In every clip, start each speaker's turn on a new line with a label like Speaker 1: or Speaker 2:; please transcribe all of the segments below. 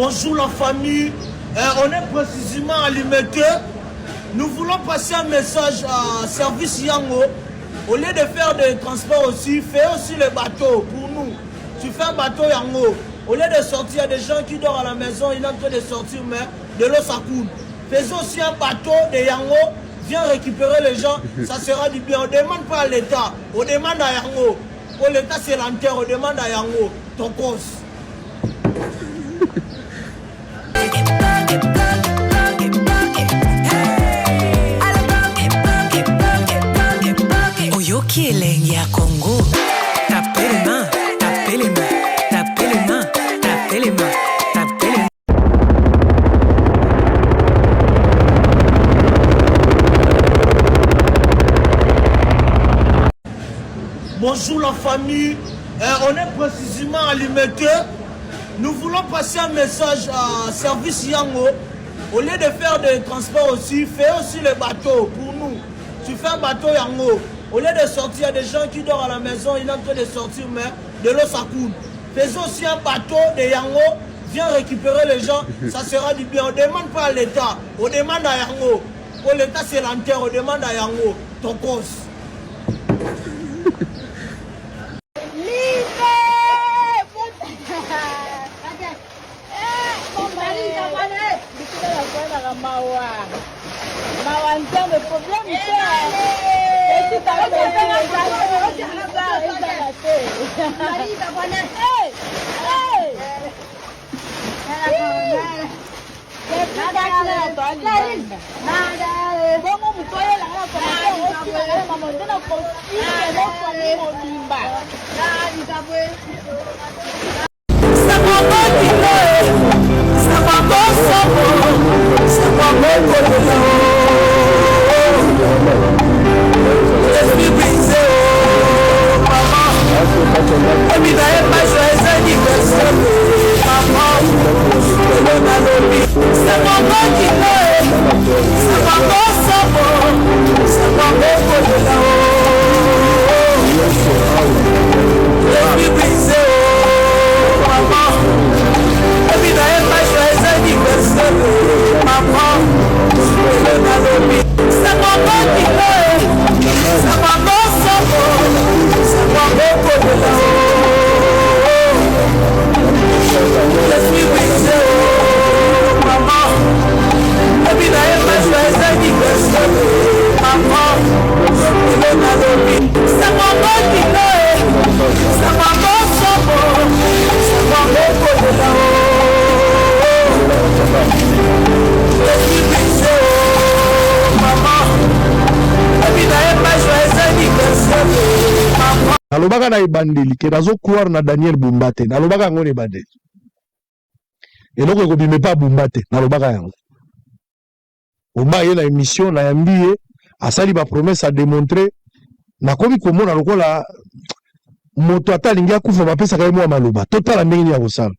Speaker 1: Bonjour la famille, on est précisément à Limete. Nous voulons passer un message à Service Yango. Au lieu de faire des transports aussi, fais aussi les bateaux pour nous. Tu fais un bateau Yango. Au lieu de sortir, il y a des gens qui dorment à la maison, ils sont en train de sortir, mais de l'eau ça coule. Faisons aussi un bateau de Yango. Viens récupérer les gens, ça sera du bien. On ne demande pas à l'État, on demande à Yango. Pour l'État c'est l'enterre, on demande à Yango. Ton cause.
Speaker 2: Oyoki elengi ya Congo. Tapez les mains, tapez les mains, tapez les mains, tapez les mains, tapez les mains.
Speaker 1: Bonjour la famille, on est précisément à Limete. Nous voulons passer un message à Service Yango. Au lieu de faire des transports aussi, fais aussi les bateaux pour nous. Tu fais un bateau Yango. Au lieu de sortir, il y a des gens qui dorment à la maison, ils sont en train de sortir, mais de l'eau ça coule. Faisons aussi un bateau de Yango. Viens récupérer les gens, ça sera du bien. On ne demande pas à l'État, on demande à Yango. Pour l'État c'est l'enterre, on demande à Yango. Ton cause.
Speaker 3: Nalobaka na ebandeli ke nazo croire na Daniel Bumbate nalobaka ngone ebandeli eloko ekobime pa Bumbate nalobaka yango Omba ye na émission na yambiye asali ba promesse a démontrer nakomi komona lokola moto atalingi akufa bapesa ka mwa maloba totala ndenge ya kosala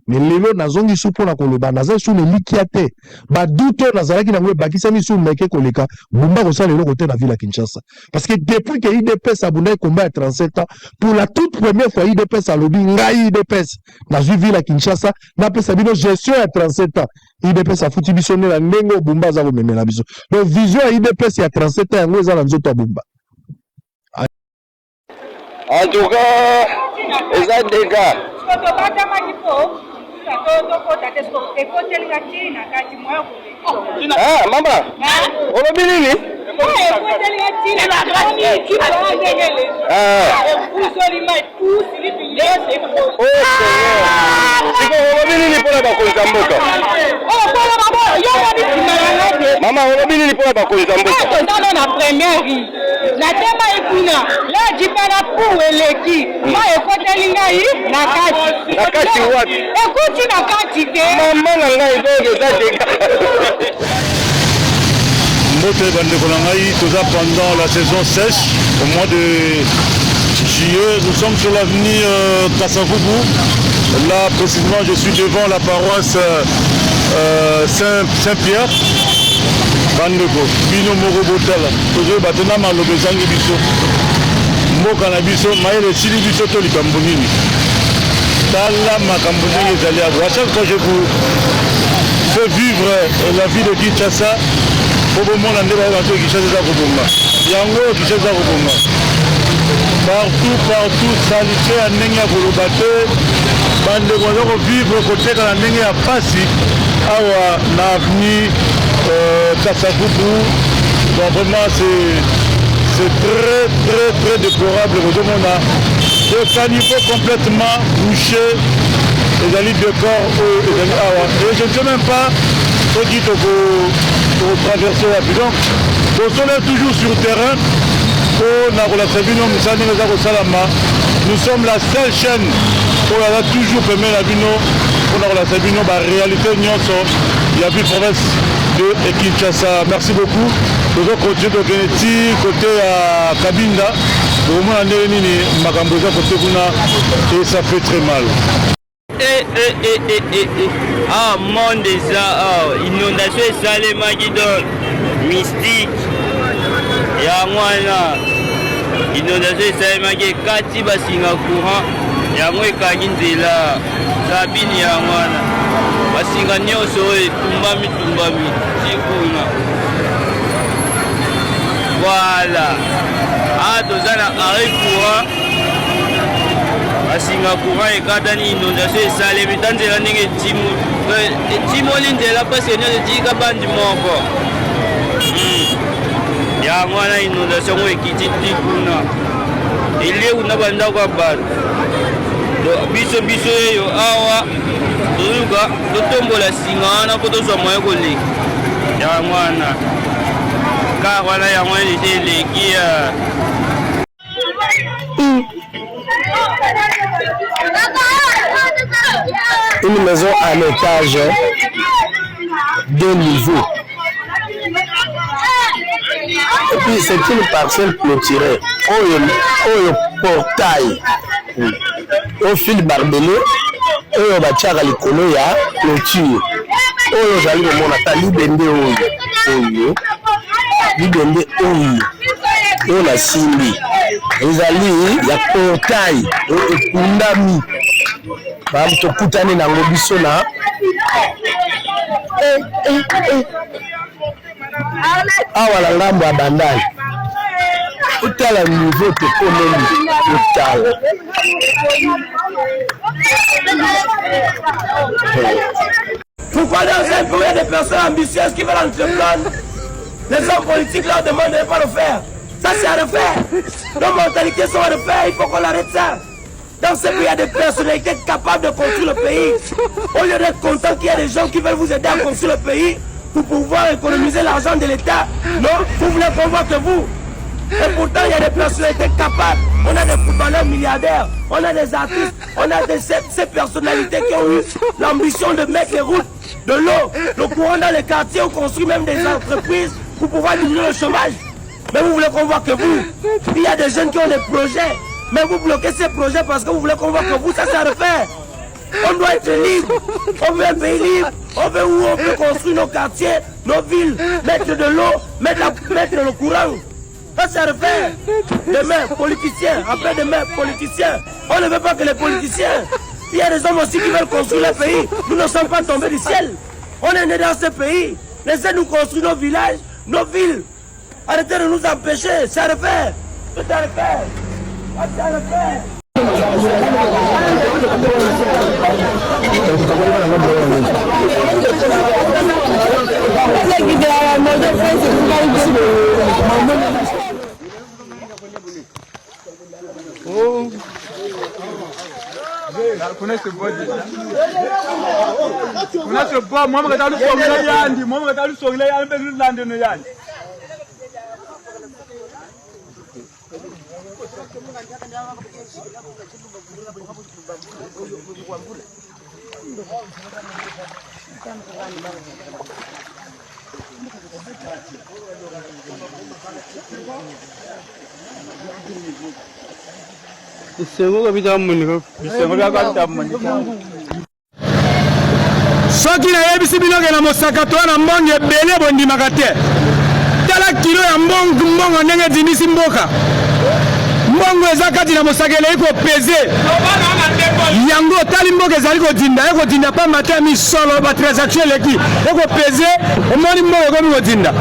Speaker 3: mais lelo nazongi supo na koloba naza su ne likiate ba duto nazalaki nango bakisa misu meke koleka Bumba kosala lelo côté na ville à Kinshasa parce que depuis que IDPS a bunda combat à 37 ans pour la toute première fois IDPS a lobby ngai IDPS na ville à Kinshasa na pesa bino gestion à 37 ans IDPS a foutu biso na ndenge Bumba za ko memela biso donc vision à IDPS ya 37 ans yango eza na nzoto Bumba.
Speaker 4: En tout cas, eza dégâts. Ah, maman, on a bien dit. Maman, on a bien dit pour la première vie. La tema ikuna la jipana pour eleki ma ekotelinga yi nakati wapi ekuti nakati ke mama nanga idoge za dega
Speaker 5: Mbote bandeko na ngai toza pendant la saison sèche au mois de juillet nous sommes sur l'avenue Kassavubu là précisément je suis devant la paroisse Saint-Pierre bandeko bino moko botala tozo batena malobe zangi biso mboka na biso mayele sili biso to likambo nini tala makambo ndenge ezali awa. À chaque fois je vous fais vivre la vie de Kinshasa po bomona nde baoka to Kinshasa eza kobonga yango Kinshasa eza kobonga partout salite ya ndenge ya koloba te bandeko baza kovivre koteka na ndenge ya pasi awa na avenue Kasavubu. Donc vraiment c'est très déplorable kozomona le caniveau complètement bouché ezali décor ezali awa et je ne sais même pas soki tokotraverse wapi. Donc tozola toujours sur terrain po na kolakisa bino misala ndenge eza kosalama. Nous sommes la seule chaîne oyo aza toujours pembeni na bino mpona kolakisa bino baréalité nyonso ya ville province de Kinshasa. Merci beaucoup. Tozo continue tokende ti côté ya Kabinda tokomona ndenge nini makambo eza côté kuna et ça fait très mal.
Speaker 6: Ah, monde eza inondation esalemaki donc mystique ya mwana inondation esalemaki ekati basinga courant yango ekangi nzela sabini ya mwana basinga nyonso oyo etumbami tikuna voilà. Toza na arrêt courant basinga courant ekatani inondation esalemi ta nzela ndenge etimoli nzela presque nyonso etika bandi moko yango wana inondation ngo ekiti ti kuna elie kuna bandako ya bato biso eyo awa tozuka totombola singa wana mpo tozwa moye koleka yango wana kar wana yango wana ete eleki
Speaker 7: une maison en étage, 2 niveaux. Et puis c'est une parcelle clôturée. Au portail, au fil barbelé, au bachara likolo ya clôture. Au jali de mon ata libende oyo. Libende oyo. On a simbi. Ezali ya portail ekundami. Bam tokutani na ngobiso na awa la ngambo ya bandali utala niveau tokomeli utala
Speaker 1: Pourquoi dans un pays il y a des personnes ambitieuses qui veulent entreprendre? Les hommes politiques leur demandent de ne pas le faire. Ça c'est à refaire. Nos mentalités sont à refaire, il faut qu'on arrête ça. Dans ce pays, il y a des personnalités capables de construire le pays. Au lieu d'être content qu'il y a des gens qui veulent vous aider à construire le pays pour pouvoir économiser l'argent de l'État, non, vous voulez qu'on voit que vous. Et pourtant, il y a des personnalités capables. On a des footballeurs milliardaires, on a des artistes, on a ces personnalités qui ont eu l'ambition de mettre les routes, de l'eau, le courant dans les quartiers, on construit même des entreprises pour pouvoir diminuer le chômage. Mais vous voulez qu'on voit que vous. Il y a des jeunes qui ont des projets. Mais vous bloquez ces projets parce que vous voulez qu'on voit que vous, ça sert à refaire. On doit être libre. On veut un pays libre. On veut où on peut construire nos quartiers, nos villes, mettre de l'eau, mettre le courant. Ça sert à refaire. Demain, politiciens. Après-demain, politiciens. On ne veut pas que les politiciens. Il y a des hommes aussi qui veulent construire le pays. Nous ne sommes pas tombés du ciel. On est nés dans ce pays. Laissez-nous construire nos villages, nos villes. Arrêtez de nous empêcher. Ça sert à refaire. Tout à refaire.
Speaker 8: soki nayebisi bino ke na mosaka to na mbongo ebele bondimaka te tala kilo ya mbongo ndenge edimisi mboka mbongo eza kati na mosaka elei kopeze yango tali mboka ezali kodinda pa matin misolo ba transaction leki eko pese omoni mboka komi kodinda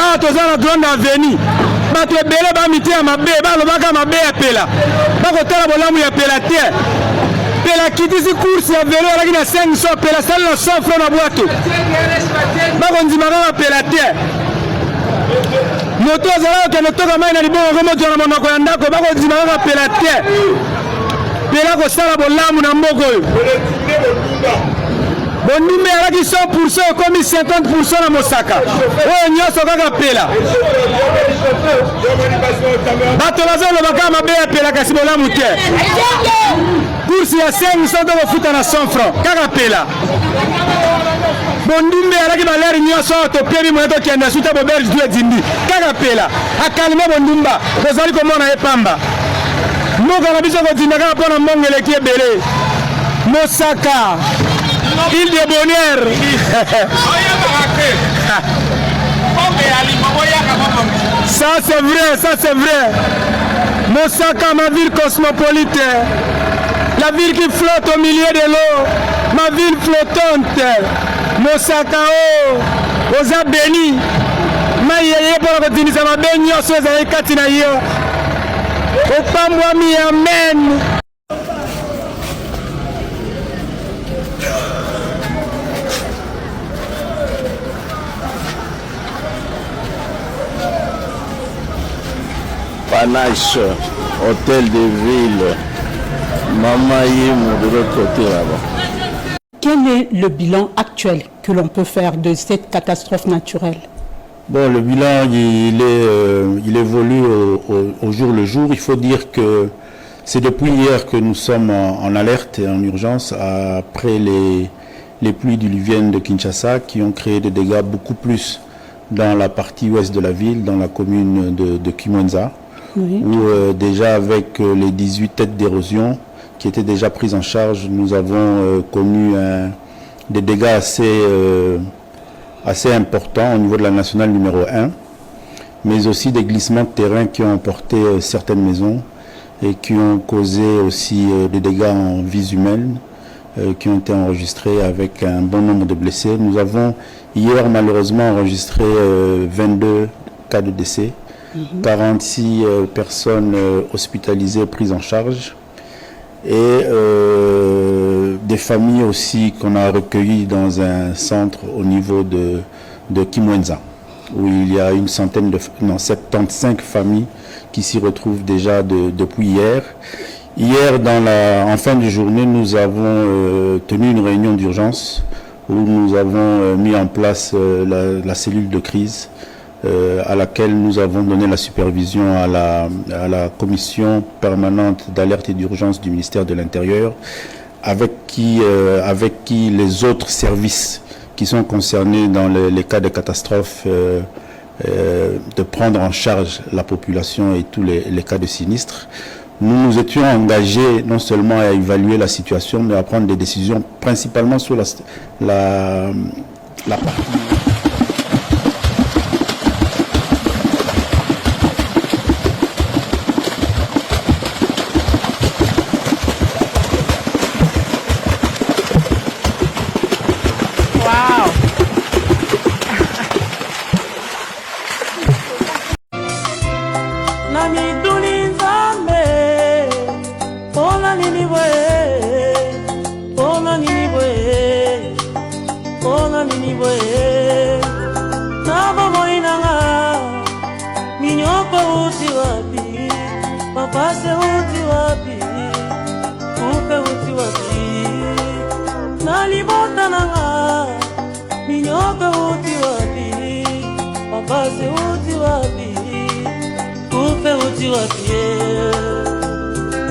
Speaker 8: awa toza na grande avenue bato ebele bamite ya mabe balobaka mabe ya pela bakotala bolamu ya pela te pela kitisi course ya velo alaki na 500 pela sali na 100 francs na bwato bakondimaka na pela te moto azalaka okende toka mai na libongo komoto na monoko ya ndako bakondimaka na pela te pela kosala bolamu na mboka oyo bondumbe alaki 100% ekomi 50% na mosaka oyo nyonso kaka pela bato bazolobaka mabe ya pela kasi bolamu te kursi ya 500 tokofuta na 100 francs kaka pela bondumbe alaki baleri nyonso topiebi moye tokende suta boberge tu edindi kaka pela akalime bondumba tozali komona ye pamba mboka na biso kodinda kaka mpo na mbongo eleki ebele mosaka île de bonheur ça c'est vrai Mosaka, ma ville cosmopolite, la ville qui flotte au milieu de l'eau, ma ville flottante. Mosaka aux bénis. Ma yeye pour continuer ma béni aux ezali kati na yo. Opambwami amen.
Speaker 7: Panache, hôtel de ville, Mama Yimo de l'autre côté là-bas.
Speaker 9: Quel est le bilan actuel que l'on peut faire de cette catastrophe naturelle?
Speaker 5: Bon, le bilan, il évolue au jour le jour. Il faut dire que c'est depuis hier que nous sommes en alerte et en urgence après les pluies diluviennes de Kinshasa qui ont créé des dégâts beaucoup plus dans la partie ouest de la ville, dans la commune de Kimwenza, oui, où déjà avec les 18 têtes d'érosion qui étaient déjà prises en charge, nous avons connu des dégâts assez importants au niveau de la nationale numéro 1, mais aussi des glissements de terrain qui ont emporté certaines maisons et qui ont causé aussi des dégâts en vies humaines qui ont été enregistrés avec un bon nombre de blessés. Nous avons hier malheureusement enregistré 22 cas de décès, 46 personnes hospitalisées prises en charge et des familles aussi qu'on a recueillies dans un centre au niveau de Kimwenza, où il y a 75 familles qui s'y retrouvent déjà depuis hier. Hier, en fin de journée, nous avons tenu une réunion d'urgence où nous avons mis en place la cellule de crise à laquelle nous avons donné la supervision à la commission permanente d'alerte et d'urgence du ministère de l'Intérieur, avec qui les autres services qui sont concernés dans les cas de catastrophe de prendre en charge la population et tous les cas de sinistres. Nous nous étions engagés non seulement à évaluer la situation, mais à prendre des décisions principalement sur la partie...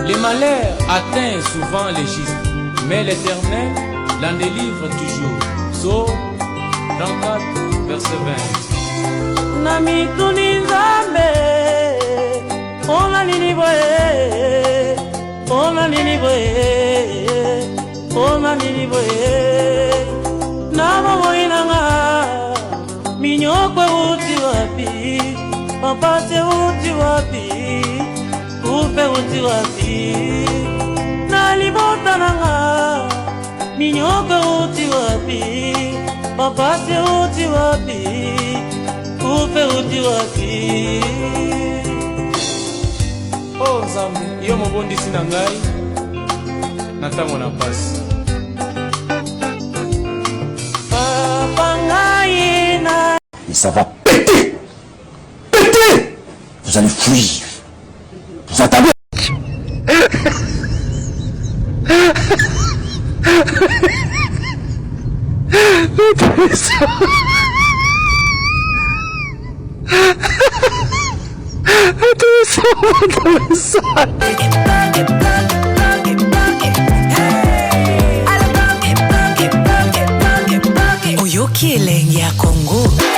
Speaker 10: Les malheurs atteignent souvent les justes, mais l'Éternel l'en délivre toujours. Psaume 34, verset 20.
Speaker 11: Nami tuninzambe, ona nini boye, ona nini boye, ona nini boye. Nama moinanga, minyoko uti wapi, papase uti wapi, upe uti wapi. na libota nanga minyoka uti wapi papa se uti wapi upe uti wapi.
Speaker 10: Oh Nzambe, yo mobondisi na ngai na ntango na pasi.
Speaker 11: Papa ngai na.
Speaker 12: Et ça va péter. Péter. Vous allez fuir. Vous attendez.
Speaker 2: Oyoki elenge ya Congo.